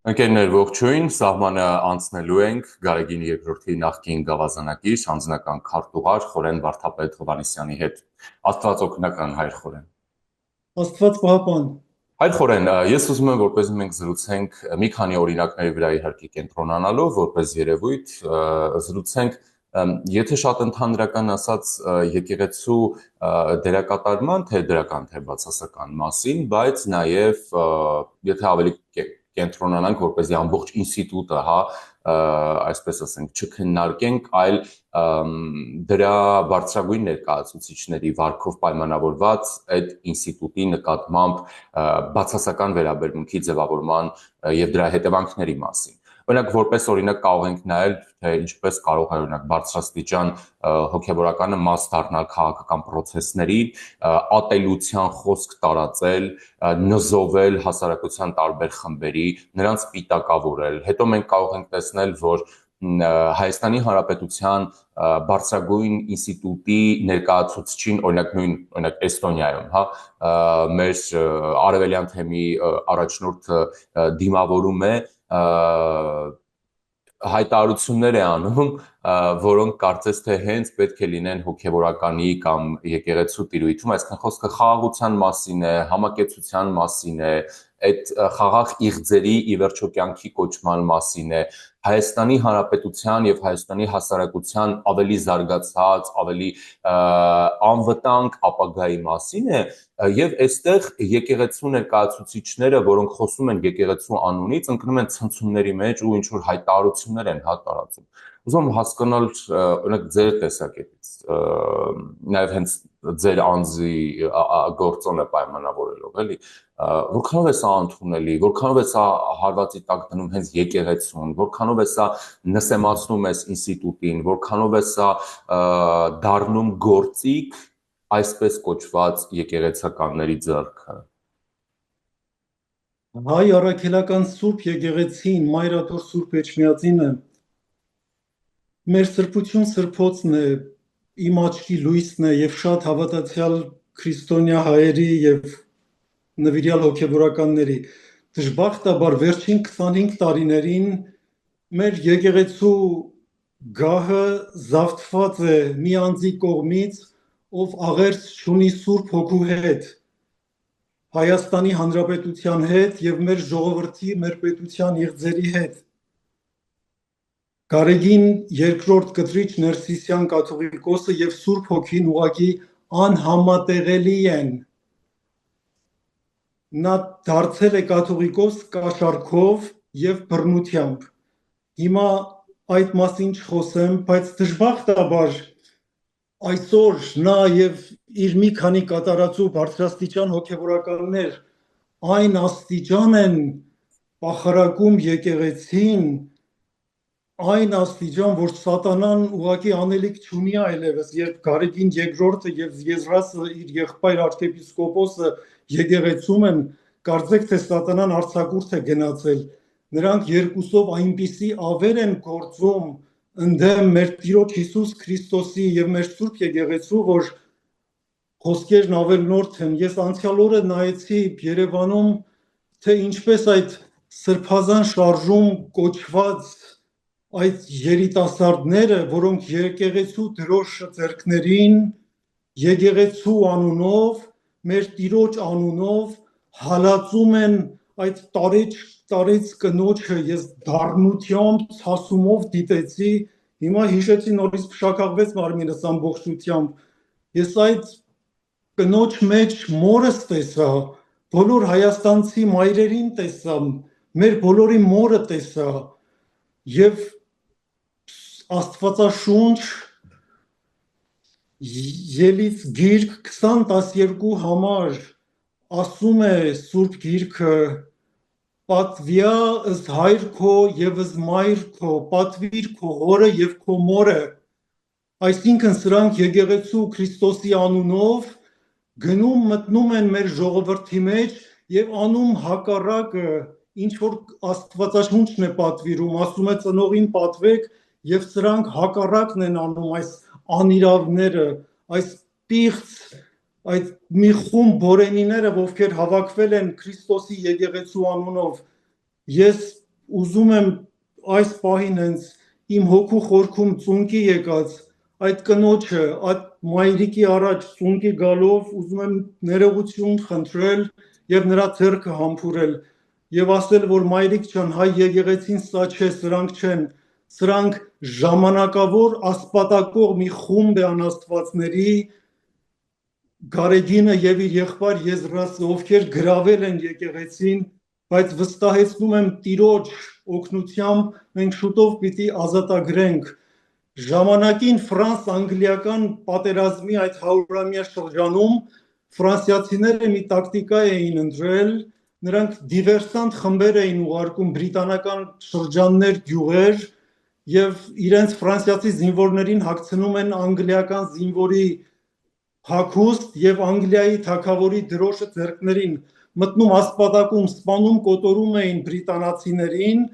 Ընկերներ ողջույն, սահմանը անցնելու ենք Գարեգին երկրորդի նախկին գավազանակիր, հանձնական քարտուղար Խորեն Վարդապետ Հովհաննիսյանի հետ։ Աստված օգնական, հայր Խորեն։ Աստված պահապան։ Հայր Խորեն, ես ուզում եմ որպեսզի մենք զրուցենք մի քանի օրինակների վրա իհարկե կենտրոնանալով, որպես երևույթ զրուցենք, եթե շատ ընդհանրական ասած եկեղեցու դերակատարման թե դրական թե բացասական մասին, բայց նաև եթե ավելի կենտրոնանանք, որպեսզի ամբողջ ինստիտուտը, այսպես ասենք, չքննարկենք, այլ դրա բարձրագույն ներկայացուցիչների վարքով պայմանավորված այդ ինստիտուտի նկատմամբ բացասական վերաբերմունքի ձևավորման եւ դրա հետևանքների մասին։ Օրինակ, որպես օրինակ կարող ենք նայել, թե ինչպես կարող է օրինակ բարձրաստիճան հոգեվորականը մաս դառնալ քաղաքական process-ների, ատելության խոսք տարածել, նզովել հասարակության տարբեր խմբերի, նրանց պիտակավորել։ Հետո մենք կարող ենք տեսնել, որ Հայաստանի Հանրապետության բարձրագույն ինստիտուտի ներկայացուցչին, օրինակ Էստոնիայում, մեր արևելյան թեմի առաջնորդը դիմավորում է հայտարարություններ է անում, որոնք կարծես թե հենց պետք է լինեն հոգևորականի կամ եկեղեցու տիրույթում, այսինքն խոսքը խաղաղության մասին է, համակեցության մասին է, այդ խաղաղ իղձերի ի վերջո կյանքի կոչման մասին է, Հայաստանի Հանրապետության եւ Հայաստանի հասարակության ավելի զարգացած, ավելի անվտանգ ապագայի մասին է, եւ այստեղ եկեղեցու ներկայացուցիչները, որոնք խոսում են եկեղեցու անունից, ընկնում են ցնցումների մեջ ու ինչ որ հայտարարություններ են տարածում։ Ուզում եմ հասկանալ, օրինակ ձեր տեսակետից, նաեւ հենց ձեր անձի գործոնը պայմանավորելով, էլի, որքանով է սա ընդունելի, որքանով է սա հարվածի տակ դնում հենց եկեղեցուն, որքանով է սա նսեմացնում այս ինստիտուտին, որքանով է սա դառնում գործիք այսպես կոչված եկեղեցականների ձեռքը։ Հայ առաքելական Սուրբ եկեղեցին, Մայրաթոր Սուրբ Էջմիածինը մեր սրբություն սրբոցն է, իմ աչքի լույսն է եւ շատ հավատացյալ քրիստոնյա հայերի եւ նվիրյալ հոգևորականների դժբախտաբար վերջին 25 տարիներին մեր եկեղեցու գահը զավթված է մի անձի կողմից, ով աղերս չունի Սուրբ Հոգու հետ, Հայաստանի Հանրապետության հետ եւ մեր ժողովրդի, մեր պետության իղձերի հետ։ Գարեգին երկրորդ կտրիչ Ներսիսյան կաթողիկոսը եւ Սուրբ Հոգին ուղղակի անհամատեղելի են։ Նա դարձել է կաթողիկոս կաշառքով եւ բռնությամբ։ Հիմա այդ մասին չխոսեմ, բայց դժբախտաբար այսօր նա եւ իր մի քանի կատարածու բարձրաստիճան հոգևորականներ այն աստիճան են պախարակում եկեղեցին, այն աստիճան, որ սատանան ուղղակի անելիք չունի այլևս, երբ Գարեգին երկրորդը եւ Եզրասը իր եղբայր arczepiskopos-ը եկեղեցում են, կարծեք թե սատանան արձակուրդ է գնացել։ Նրանք երկուսով այնպիսի ավեր են գործում ընդդեմ մեր Տիրոջ Հիսուս Քրիստոսի եւ մեր Սուրբ եկեղեցու, որ խոսքերն ավելնորդ են։ Ես անցյալ օրը նայեցի Երևանում, թե ինչպես այդ սրբազան շարժում կոչված այդ երիտասարդները, որոնք եկեղեցու դրոշը ձեռքներին, եկեղեցու անունով, մեր Տիրոջ անունով հալածում են այդ տարեց կնոջը, ես դառնությամբ, ցասումով դիտեցի, հիմա հիշեցի նորից փշակաղվեց մարմինս ամբողջությամբ, ես այդ կնոջ մեջ մորս տեսա, բոլոր հայաստանցի մայրերին տեսա, մեր բոլորի մորը տեսա, եւ Աստվածաշունչ Ելից գիրք 2012 համար ասում է Սուրբ գիրքը, պատվյա ըստ հայր քո եւ ըստ մայր քո, պատվիր քո հորը եւ քո մորը, այսինքն սրանք եկեղեցու Քրիստոսի անունով գնում մտնում են մեր ժողովրդի մեջ եւ անում հակառակը, ինչ որ Աստվածաշունչն է պատվիրում, ասում է ծնողին պատվեք եւ սրանք հակառակն են անում, այս անիրավները, այս պիղծ, այդ մի խումբ բորենիները, ովքեր հավաքվել են Քրիստոսի եկեղեցու անունով, ես ուզում եմ այս պահին հենց իմ հոգու խորքում ծունկի եկած այդ կնոջը, այդ մայրիկի առաջ ծունկի գալով ուզում եմ ներողություն խնդրել եւ նրա ձեռքը համբուրել եւ ասել, որ մայրիկ ջան, հայ եկեղեցին սա չէ, սրանք չեն, սրանք ժամանակավոր ասպատակող մի խումբ է անաստվածների, Գարեգինը եւ իր եղբայր Եզրասը, ովքեր գրավել են եկեղեցին, բայց վստահեցնում եմ Տիրոջ օգնությամբ մենք շուտով պիտի ազատագրենք։ Ժամանակին ֆրանս-անգլիական պատերազմի այդ 100-ամյա շրջանում ֆրանսիացիները մի տակտիկա էին ընտրել, նրանք դիվերսանտ խմբեր էին ուղարկում բրիտանական շրջաններ, գյուղեր եւ իրենց ֆրանսիացի զինվորներին հագցնում են անգլիական զինվորի հագուստ եւ Անգլիայի թագավորի դրոշը ձեռքներին մտնում ասպատակում, սպանում, կոտորում էին բրիտանացիներին,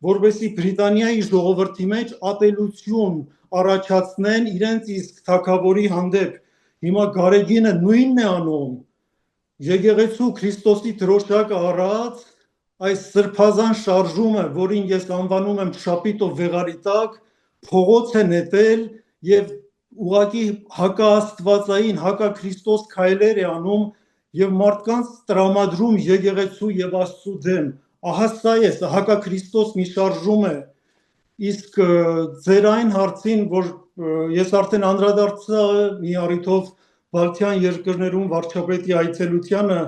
որովհետեւ Բրիտանիայի ժողովրդի մեջ ատելություն առաջացնեն իրենց իսկ թագավորի հանդեպ։ Հիմա Գարեգինը նույնն է անում։ Եկեղեցու Քրիստոսի դրոշակը առած այս սրբազան շարժումը, որին ես անվանում եմ շապիտով վեղարի տակ, փողոց է նետել եւ ուղղակի հակաաստվածային, հակաքրիստոս քայլեր է անում եւ մարդկանց տրամադրում եկեղեցու եւ Աստծո դեմ։ Ահա սա է, հակաքրիստոս մի շարժում է։ Իսկ ձեր այն հարցին, որ ես արդեն անդրադարձա մի առիթով Բալթյան երկրներում վարչապետի այցելությանը,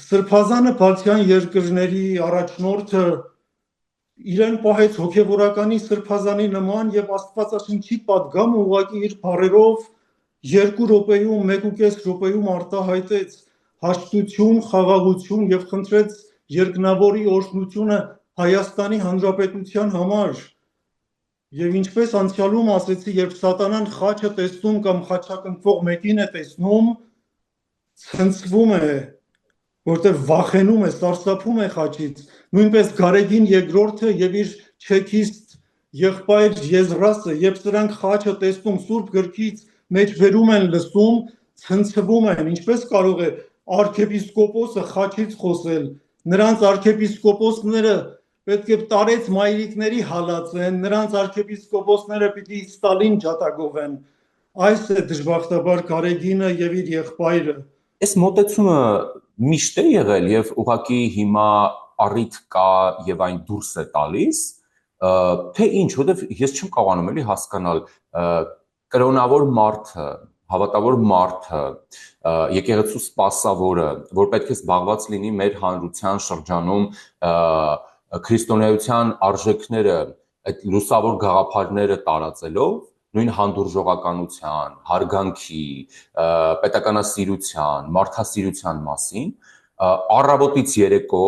Սրբազանը Բալթյան երկրների առաջնորդը իրեն պահեց հոգևորականի սրբազանի նման եւ Աստվածաշնչի պատգամը ուղղակի իր բառերով 2 րոպեում, 1.5 րոպեում արտահայտեց հաշտություն, խաղաղություն եւ խնդրեց երկնավորի օրհնությունը Հայաստանի Հանրապետության համար։ Եվ ինչպես անցյալում ասեցի, երբ սատանան խաչը տեսնում կամ խաչակնքվող մեկին է տեսնում, ցնցվում է, որտեղ վախենում է, սարսափում է խաչից, նույնպես Գարեգին երկրորդը եւ իր չեքիստ եղբայր Եզրասը, երբ սրանք խաչը տեսնում Սուրբ գրքից մեջբերում են լսում, ցնցվում են, ինչպես կարող է arczepiskopos-ը խաչից խոսել, նրանց arczepiskopos-ները պետք է տարեց մայրիկների հալածեն, նրանց arczepiskopos-ները պիտի Ստալին ջատագովեն, այս է դժբախտաբար Գարեգինը եւ իր եղբայրը։ Այս մոտեցումը միշտ է եղել եւ ուղղակի հիմա առիթ կա եւ այն դուրս է տալիս, թե ինչ, որովհետեւ ես չեմ կարողանում էլի հասկանալ կրոնավոր մարդը, հավատավոր մարդը, եկեղեցու սպասավորը, որ պետք է զբաղված լինի մեր հանրության շրջանում քրիստոնեության արժեքները, այդ լուսավոր գաղափարները տարածելով, նույն հանդուրժողականության, հարգանքի, պետականասիրության, մարդասիրության մասին, առավոտից երեկո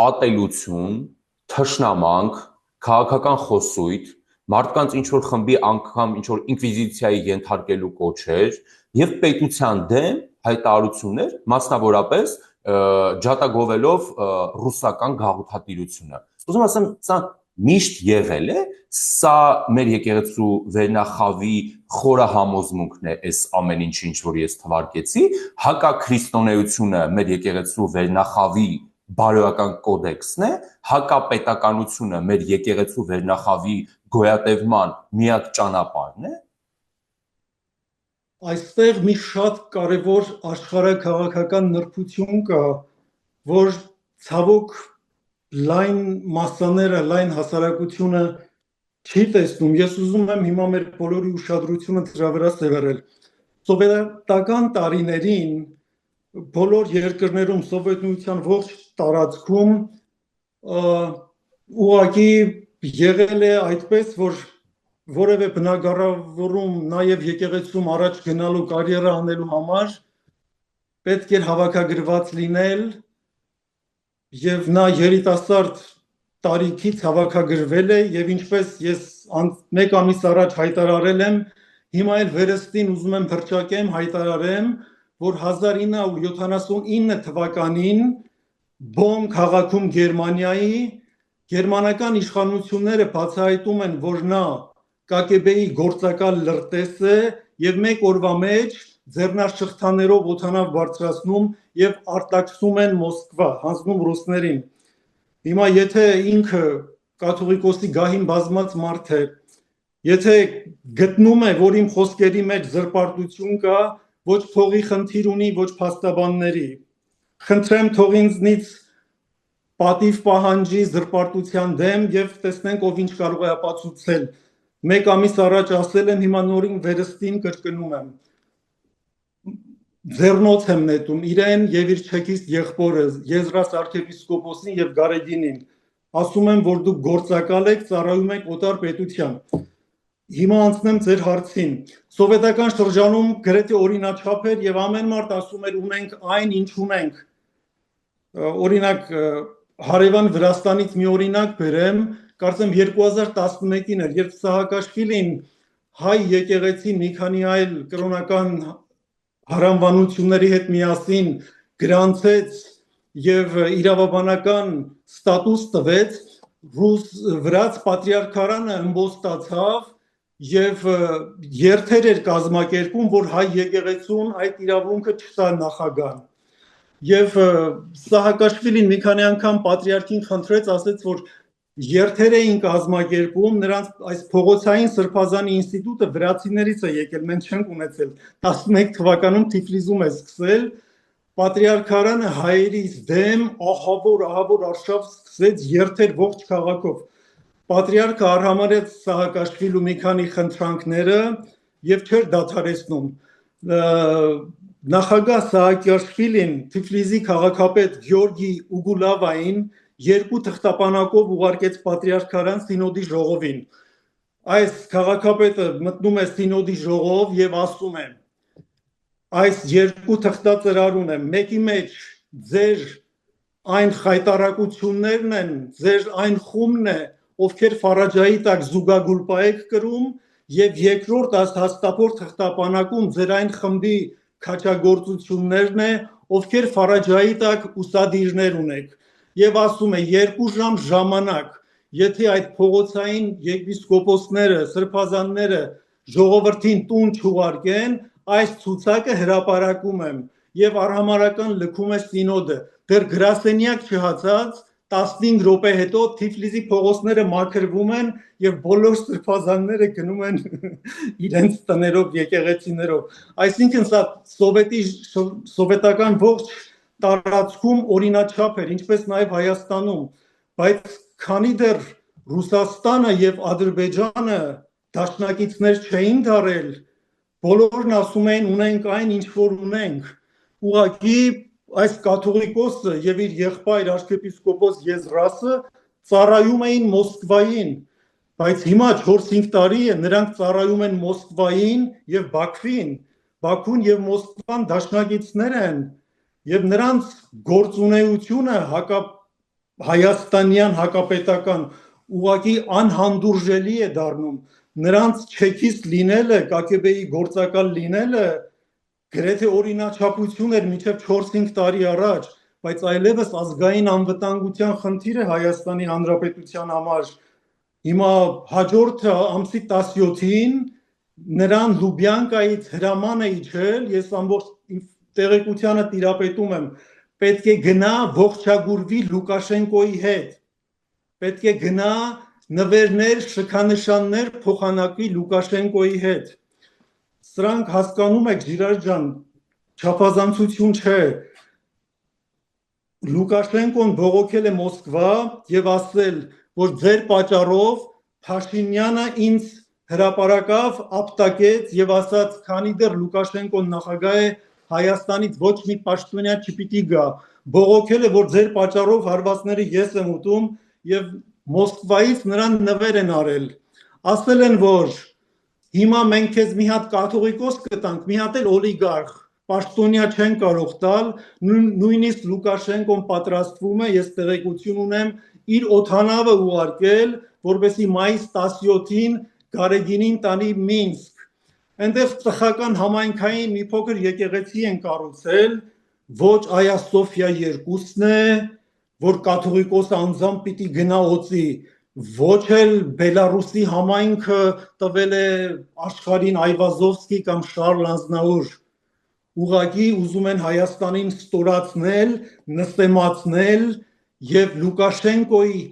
ատելություն, թշնամանք, քաղաքական խոսույթ, մարդկանց ինչ-որ խմբի անգամ ինչ-որ ինկվիզիցիայի ենթարկելու կոչեր եւ պետության դեմ հայտարարություններ, մասնավորապես ջատագովելով ռուսական գաղութատիրությունը։ Ուզում ասեմ, սա միշտ եղել է, սա մեր եկեղեցու վերնախավի խորը համոզմունքն է այս ամեն ինչ որ ես թվարկեցի, հակաքրիստոնեությունը մեր եկեղեցու վերնախավի բարոյական կոդեքսն է, հակապետականությունը մեր եկեղեցու վերնախավի գոյատևման միակ ճանապարհն է։ Այստեղ մի շատ կարևոր աշխարհաքաղաքական նրբություն կա, որ ցավոք լայն մասաները, լայն հասարակությունը չի տեսնում։ Ես ուզում եմ հիմա մեր բոլորի ուշադրությունը դրա վրա սևեռել։ Սովետական տարիներին բոլոր երկրներում Սովետ միության ողջ տարածքում ուղղակի եղել է այդպես, որ որևէ բնակարարում, նաև եկեղեցում առաջ գնալու կարիերա անելու համար պետք էր հավաքագրված լինել եւ նա երիտասարդ տարիքից հավաքագրվել է եւ ինչպես ես մեկ ամիս առաջ հայտարարել եմ, հիմա էլ վերստին ուզում եմ փրկեմ հայտարարեմ, որ 1979 թվականին Բոն քաղաքում Գերմանիայի գերմանական իշխանությունները բացահայտում են, որ նա KGB-ի գործակալ լրտես է եւ մեկ օրվա մեջ ձեռնաշղթաներով օդանավ բարձրացնում եւ արտաքսում են Մոսկվա, հանձնում ռուսներին։ Հիմա եթե ինքը կաթողիկոսի գահին բազմած մարդ է, եթե գտնում է, որ իմ խոսքերի մեջ զրպարտություն կա, ոչ փողի խնդիր ունի, ոչ փաստաբանների, խնդրեմ թող ինձնից պատիվ պահանջի զրպարտության դեմ եւ տեսնենք ով ինչ կարող է ապացուցել։ Մեկ ամիս առաջ ասել եմ, հիմա նորին վերստին կրկնում եմ։ Ձեռնոց եմ նետում իրեն եւ իր չեքիստ եղբորը, Եզրաս arczepiskopos-ին եւ Գարեգինին։ Ասում եմ, որ դուք գործակալ եք, ծառայում եք օտար պետության։ Հիմա անցնեմ ձեր հարցին։ Սովետական շրջանում գրեթե օրինաչափ էր եւ ամեն մարդ ասում էր ունենք այն, ինչ ունենք։ Օրինակ հարևան Վրաստանից մի օրինակ բերեմ, կարծեմ 2011-ին էր, երբ Սահակաշվիլին հայ եկեղեցին մի քանի այլ կրոնական հարանվանությունների հետ միասին գրանցեց եւ իրավաբանական ստատուս տվեց, վրաց պատրիարքարանը ըմբոստացավ եւ երթեր էր կազմակերպում, որ հայ եկեղեցուն այդ իրավունքը չտա նախագահան։ Եվ Սահակաշվիլին մի քանի անգամ պատրիարքին խնդրեց, ասեց, որ երթեր էին կազմակերպում, նրանց այս փողոցային սրբազանի ինստիտուտը վրացիներից է եկել, մենք չենք ունեցել։ 11 թվականում Թիֆլիսում է սկսել, պատրիարքարանը հայերից դեմ ահավոր արշավ սկսեց երթեր ողջ քաղաքով։ Պատրիարքը արհամարեց Սահակաշվիլու մի քանի խնդրանքները եւ չէր դադարեցնում։ Նախագահ Սահակաշվիլին Թիֆլիսի քաղաքապետ Գյորգի Ուգուլավային երկու թղթապանակով ուղարկեց պատրիարքարան Սինոդի ժողովին։ Այս քաղաքապետը մտնում է Սինոդի ժողով եւ ասում է. այս երկու թղթածրարուն է, մեկի մեջ ձեր այն խայտարակություններն են, ձեր այն խումբն է, ովքեր Ֆարաջայի տակ զուգագուլպա եք կրում, եւ երկրորդ հաստափոր թղթապանակում ձեր այն խմբի քաջագործություններն է, ովքեր Ֆարաջայի տակ ուսադիրներ ունեք։ Եվ ասում է 2 ժամ ժամանակ, եթե այդ փողոցային եպիսկոպոսները, սրբազանները ժողովրդին տուն չուղարկեն, այս ցուցակը հրապարակում եմ եւ արհամարական լքում է Սինոդը։ Դեռ գրասենյակ չհացած 15 րոպե հետո Թիֆլիսի փողոցները մաքրվում են եւ բոլոր սրբազանները գնում են իրենց տներով, եկեղեցիներով։ Այսինքն սա սովետական ողջ տարածքում օրինաչափ էր, ինչպես նաև Հայաստանում, բայց քանի դեռ Ռուսաստանը եւ Ադրբեջանը դաշնակիցներ չէին դարել, բոլորն ասում էին ունենք այն, ինչ որ ունենք։ Ուղղակի այս կաթողիկոսը եւ իր եղբայր arczepiskopos Եզրասը ծառայում էին Մոսկվային, բայց հիմա 4-5 տարի է նրանք ծառայում են Մոսկվային եւ Բաքվին։ Բաքուն եւ Մոսկվան դաշնակիցներ են եւ նրանց գործունեությունը հայաստանյան հակապետական ուղղակի անհանդուրժելի է դառնում։ Նրանց չեքիստ լինելը, ԿԳԲ-ի գործակալ լինելը գրեթե օրինաչափություն էր մինչև 4-5 տարի առաջ, բայց այլևս ազգային անվտանգության խնդիր է Հայաստանի Հանրապետության համար։ Հիմա հաջորդ ամսի 17-ին նրան Լուբյանկայից հրաման է իջել, ես ամբողջ տեղեկությանը տիրապետում եմ, պետք է գնա ողջագուրվի Լուկաշենկոյի հետ, պետք է գնա նվերներ, շքանշաններ փոխանակվի Լուկաշենկոյի հետ։ Սրանք հասկանում եք, Ժիրայր ջան, չափազանցություն չէ։ Լուկաշենկոն բողոքել է Մոսկվա եւ ասել, որ ձեր պատճառով Փաշինյանը ինձ հրապարակավ, ապտակեց եւ ասաց, քանի դեռ Լուկաշենկոն նախագահ է, Հայաստանից ոչ մի պաշտոնյա չպիտի գա։ Բողոքել է, որ ձեր պատճառով հարվածները ես եմ ուտում եւ Մոսկվայից նրան նվեր են արել։ Ասել են, որ հիմա մենք քեզ մի հատ կաթողիկոս կտանք, մի հատ էլ օլիգարխ, պաշտոնյա չեն կարող տալ, նույնիսկ Լուկաշենկոն պատրաստվում է, ես տեղեկություն ունեմ, իր օդանավը ուղարկել, որպեսզի մայիս 17-ին Գարեգինին տանի Մինսկ։ Այնտեղ ծխական համայնքային մի փոքր եկեղեցի են կառուցել, ոչ Այա Սոֆիա 2-ն է, որ կաթողիկոսը անձամբ պիտի գնա օծի, ոչ էլ Բելարուսի համայնքը տվել է աշխարհին Այվազովսկի կամ Շարլ Ազնաուր։ Ուղղակի ուզում են Հայաստանին ստորացնել, նսեմացնել եւ Լուկաշենկոյի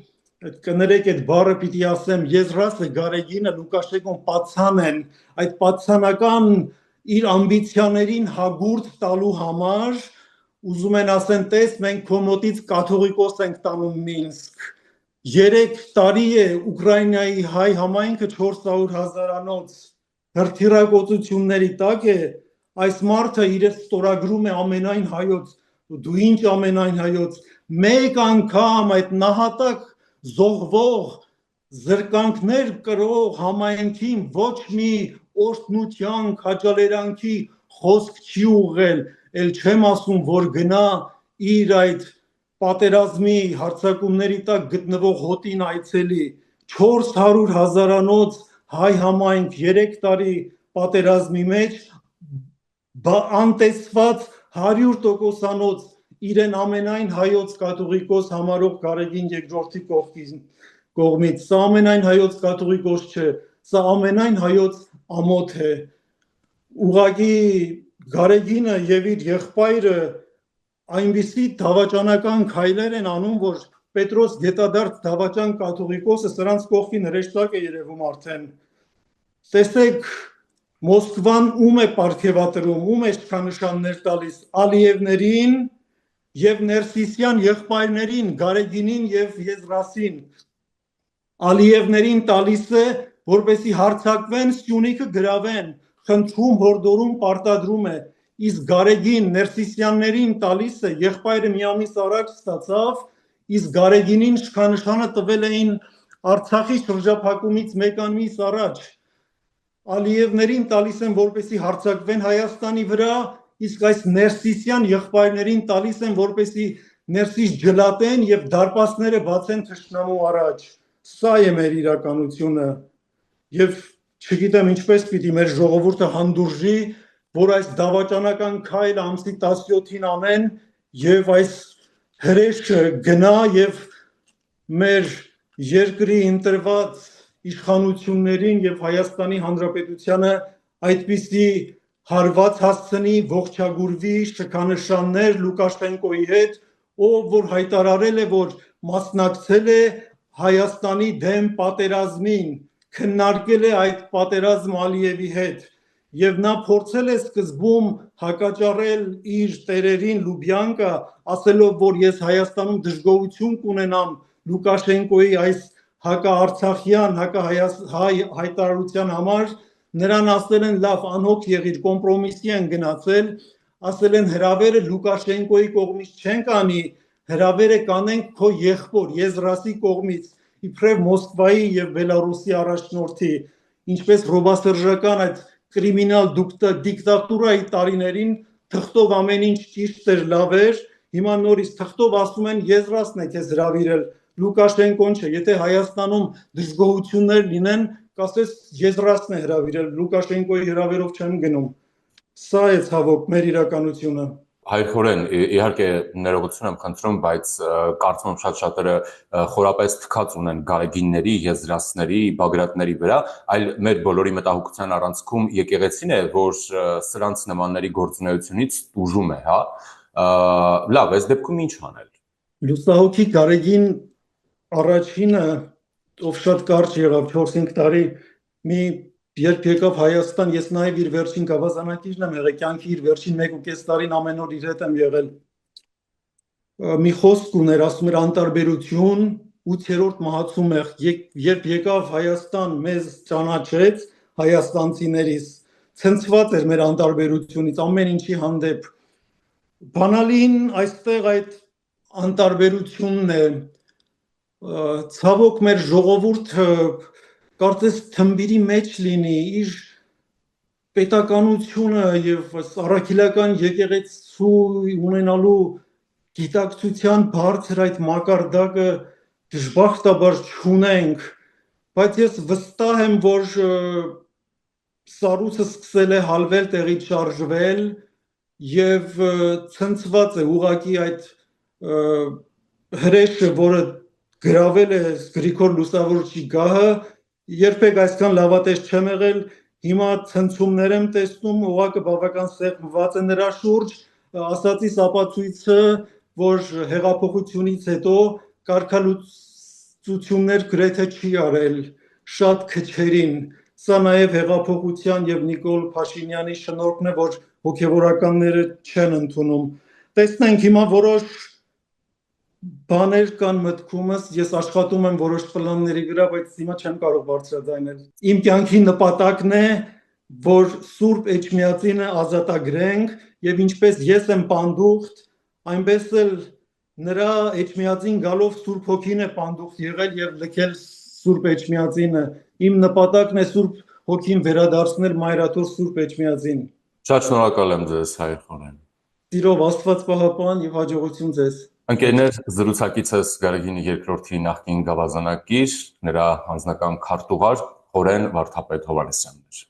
կներեք այդ բառը պիտի ասեմ Եզրասը Գարեգինը Լուկաշենկոն պատցան են այդ պատցանական իր ամբիցիաներին հագուրդ տալու համար ուզում են ասեն տես մենք քո մոտից կաթողիկոս ենք տանում Մինսկ 3 տարի է Ուկրաինայի հայ համայնքը 400,000-անոց հրթիռակոծությունների տակ է այս մարդը իր ստորագրում է ամենայն հայոց դու ինչ ամենայն հայոց մեկ անգամ այդ նահատակ զոհվող զրկանքներ կրող համայնքին ոչ մի օրհնության քաջալերանքի խոսք չի ուղղել ել չեմ ասում որ գնա իր այդ պատերազմի հարձակումների տակ գտնվող հոտին այցելի 400,000-անոց հայ համայնք 3 տարի պատերազմի մեջ անտեսված 100%-անոց իրեն ամենայն հայոց կաթողիկոս համարող Գարեգին երկրորդի կողմից սա ամենայն հայոց կաթողիկոս չէ սա ամենայն հայոց ամոթ է ուղղակի Գարեգինը եւ իր եղբայրը այնպիսի դավաճանական քայլեր են անում որ Պետրոս Գետադարտ դավաճան կաթողիկոսը սրանց կողքին հրեշտակ է երևում արդեն տեսեք Մոսկվան ում է պարգևատրում ում է շքանշաններ տալիս Ալիևներին եւ Ներսիսյան եղբայրներին Գարեգինին եւ Եզրասին Ալիևներին տալիս է որպեսի հարձակվեն Սյունիքը գրավեն խնդրում հորդորում պարտադրում է իսկ Գարեգին Ներսիսյաններին տալիս է եղբայրը մի ամիս առաջ ստացավ իսկ Գարեգինին շքանշանը տվել էին Արցախի շրջափակումից մեկ ամիս առաջ Ալիևներին տալիս են որպեսի հարձակվեն Հայաստանի վրա իսկ այս Ներսիսյան եղբայրներին տալիս են որպեսի Ներսիս ջլատեն եւ դարպասները բացեն թշնամու առաջ սա է մեր իրականությունը եւ չգիտեմ ինչպես պիտի մեր ժողովուրդը հանդուրժի որ այս դավաճանական քայլը ամսի 17-ին անեն եւ այս հրեշը գնա եւ մեր երկրի ընտրված իշխանություններին եւ Հայաստանի Հանրապետությանը այդպիսի հարված հասցնի ողջագուրվի շքանշաններ Լուկաշենկոյի հետ ով որ հայտարարել է որ մասնակցել է Հայաստանի դեմ պատերազմին քննարկել է այդ պատերազմ Ալիևի հետ եւ նա փորձել է սկզբում հակաճառել իր տերերին Լուբյանկա ասելով որ ես Հայաստանում դժգոհություն կունենամ Լուկաշենկոյի այս հակաարցախյան հայտարարության համար նրան ասել են լավ անհոգ եղիր կոմպրոմիսի են գնացել ասել են հրավերը Լուկաշենկոյի կողմից չենք անի հրավերը կանենք քո եղբոր Եզրասի կողմից իբրև Մոսկվայի եւ Բելարուսի առաջնորդի ինչպես ռոբասերժական այդ կրիմինալ դիկտատուրայի տարիներին թղթով ամեն ինչ ճիշտ էր լավ էր հիմա նորից թղթով ասում են Եզրասն է քեզ հրավիրել Լուկաշենկոն չէ եթե Հայաստանում դժգոհություններ լինեն կասես Եզրասն է հրավիրել Լուկաշենկոյի հրավերով չեն գնում սա է ցավոք մեր իրականությունը Հայրխորեն իհարկե ներողություն եմ խնդրում բայց կարծում եմ շատ-շատերը խորապես թքած ունեն Գարեգինների, Եզրասների, Բագրատների վրա, այլ մեր բոլորի մտահոգության առանցքում եկեղեցին է, որ սրանց նմանների գործունեությունից տուժում է, հա։ Լավ, այս դեպքում ինչ անել։ Լուսահոգի Գարեգին առաջինը ով շատ կարճ եղավ 4-5 տարի մի երբ եկավ Հայաստան ես նաև իր վերջին գավազանակիրն եմ եղել կյանքի իր վերջին 1.5 տարին ամեն օր իր հետ եմ եղել մի խոսք ուներ ասում էր անտարբերություն 8-րդ մահացում է երբ եկավ Հայաստան մեզ ճանաչեց հայաստանցիներից ցնցված էր մեր անտարբերությունից ամեն ինչի հանդեպ բանալին այստեղ այդ անտարբերությունն է ցավոք մեր ժողովուրդը կարծես թմբիրի մեջ լինի իր պետականությունը եւ առաքելական եկեղեցու ունենալու գիտակցության բարձր այդ մակարդակը դժբախտաբար չունենք բայց ես վստահ եմ որ սառույցը սկսել է հալվել տեղից շարժվել եւ ցնցված է ուղակի այդ հրեշը որը գրավել է Գրիգոր Լուսավորչի գահը երբեք այսքան լավատես չեմ եղել հիմա ցնցումներ եմ տեսնում ուղակը բավական սեղմված է նրա շուրջ ասացիս ապացույցը որ հեղափոխությունից հետո կարգալուծություններ գրեթե չի արել շատ քչերին։ Սա նաև հեղափոխության եւ Նիկոլ Փաշինյանի շնորհքն է, որ հոգեվորականները չեն ընդունում։ Տեսնենք հիմա որոշ բաներ կան մտքումս, ես աշխատում եմ որոշ պլանների վրա, բայց հիմա չեմ կարող բարձրաձայնել։ Իմ կյանքի նպատակն է, որ Սուրբ Էջմիածինը ազատագրենք եւ ինչպես ես եմ պանդուխտ, այնպես էլ նրա Էջմիածին գալով Սուրբ Հոգին է պանդուխտ եղել եւ լքել Սուրբ Էջմիածինը։ Իմ նպատակն է Սուրբ Հոգին վերադարձնել Մայրաթոր Սուրբ Էջմիածին։ Շատ շնորհակալ եմ ձեզ, Հայր Խորեն։ Սիրով Աստված պահապան եւ հաջողություն ձեզ։ Ընկերներ, զրուցակիցս Գարեգինի երկրորդի նախկին գավազանակիր, նրա անձնական քարտուղար Խորեն Վարդապետ Հովհաննիսյանն էր։